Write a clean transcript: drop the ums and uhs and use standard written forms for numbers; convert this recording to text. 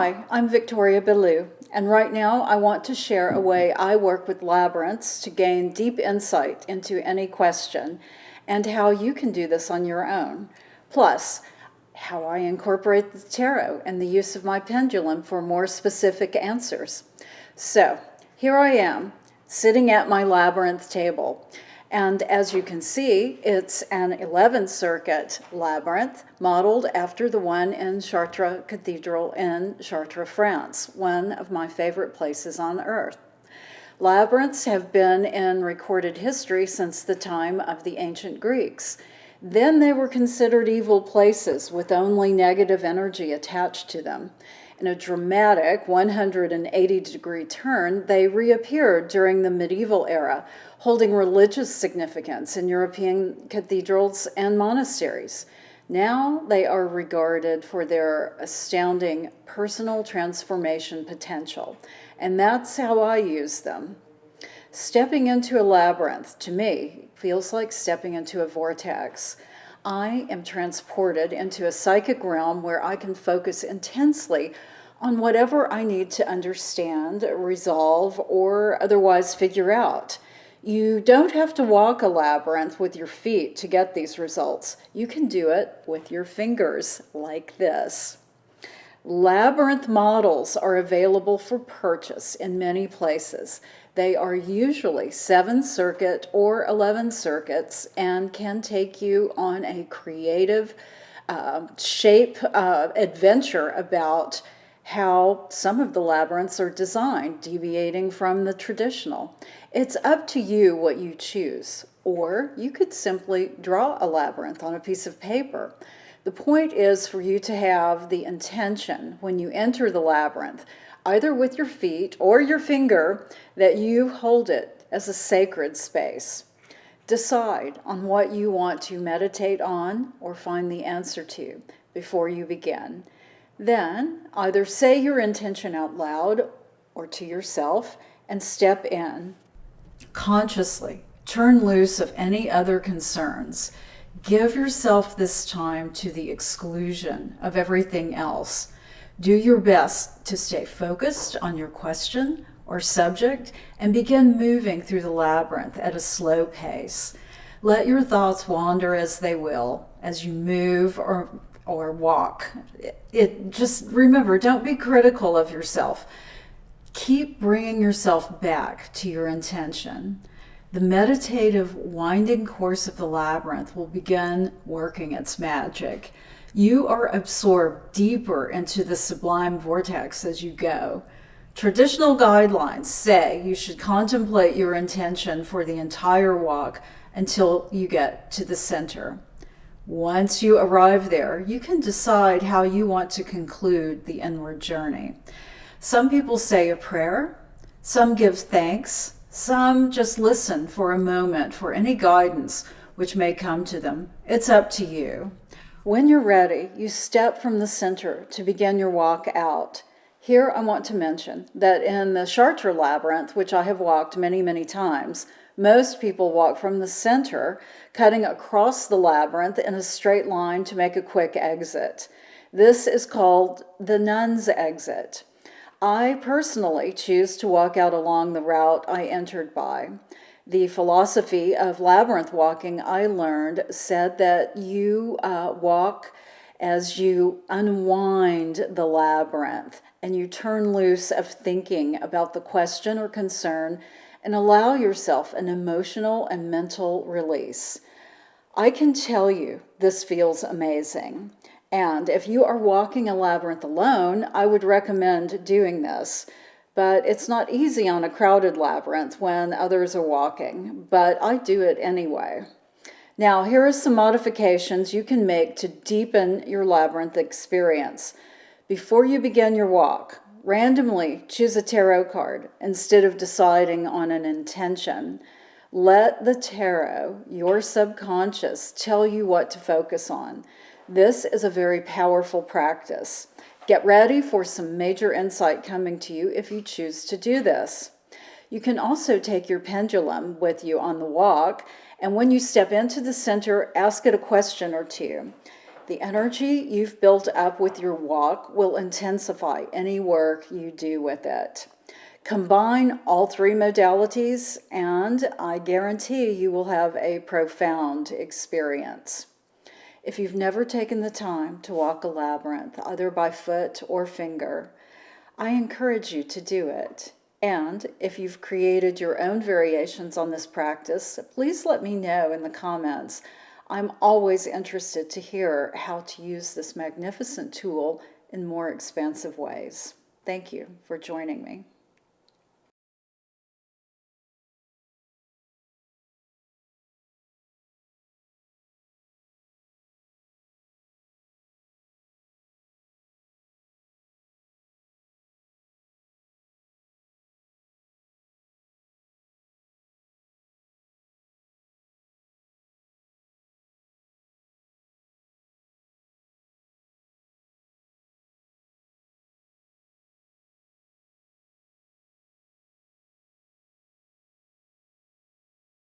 Hi, I'm Victoria Ballou, and right now I want to share a way I work with labyrinths to gain deep insight into any question and how you can do this on your own. Plus, how I incorporate the tarot and the use of my pendulum for more specific answers. So, here I am, sitting at my labyrinth table. And as you can see, it's an 11th circuit labyrinth modeled after the one in Chartres Cathedral in Chartres, France, one of my favorite places on earth. Labyrinths have been in recorded history since the time of the ancient Greeks. Then they were considered evil places with only negative energy attached to them. In a dramatic 180-degree turn, they reappeared during the medieval era, holding religious significance in European cathedrals and monasteries. Now they are regarded for their astounding personal transformation potential, and that's how I use them. Stepping into a labyrinth, to me, feels like stepping into a vortex. I am transported into a psychic realm where I can focus intensely on whatever I need to understand, resolve, or otherwise figure out. You don't have to walk a labyrinth with your feet to get these results. You can do it with your fingers, like this. Labyrinth models are available for purchase in many places. They are usually 7 circuit or 11 circuits and can take you on a creative adventure about how some of the labyrinths are designed, deviating from the traditional. It's up to you what you choose, or you could simply draw a labyrinth on a piece of paper. The point is for you to have the intention when you enter the labyrinth, either with your feet or your finger, that you hold it as a sacred space. Decide on what you want to meditate on or find the answer to before you begin. Then either say your intention out loud or to yourself and step in. Consciously turn loose of any other concerns. Give yourself this time to the exclusion of everything else. Do your best to stay focused on your question or subject and begin moving through the labyrinth at a slow pace. Let your thoughts wander as they will, as you move or walk. Just remember, don't be critical of yourself. Keep bringing yourself back to your intention. The meditative winding course of the labyrinth will begin working its magic. You are absorbed deeper into the sublime vortex as you go. Traditional guidelines say you should contemplate your intention for the entire walk until you get to the center. Once you arrive there, you can decide how you want to conclude the inward journey. Some people say a prayer, some give thanks, some just listen for a moment for any guidance which may come to them. It's up to you. When you're ready, you step from the center to begin your walk out. Here I want to mention that in the Chartres labyrinth, which I have walked many, many times, most people walk from the center, cutting across the labyrinth in a straight line to make a quick exit. This is called the nun's exit. I personally choose to walk out along the route I entered by. The philosophy of labyrinth walking I learned said that you walk as you unwind the labyrinth and you turn loose of thinking about the question or concern and allow yourself an emotional and mental release. I can tell you this feels amazing. And if you are walking a labyrinth alone, I would recommend doing this. But it's not easy on a crowded labyrinth when others are walking, but I do it anyway. Now, here are some modifications you can make to deepen your labyrinth experience. Before you begin your walk, randomly choose a tarot card instead of deciding on an intention. Let the tarot, your subconscious, tell you what to focus on. This is a very powerful practice. Get ready for some major insight coming to you if you choose to do this. You can also take your pendulum with you on the walk, and when you step into the center, ask it a question or two. The energy you've built up with your walk will intensify any work you do with it. Combine all three modalities, and I guarantee you will have a profound experience. If you've never taken the time to walk a labyrinth, either by foot or finger, I encourage you to do it. And if you've created your own variations on this practice, please let me know in the comments. I'm always interested to hear how to use this magnificent tool in more expansive ways. Thank you for joining me.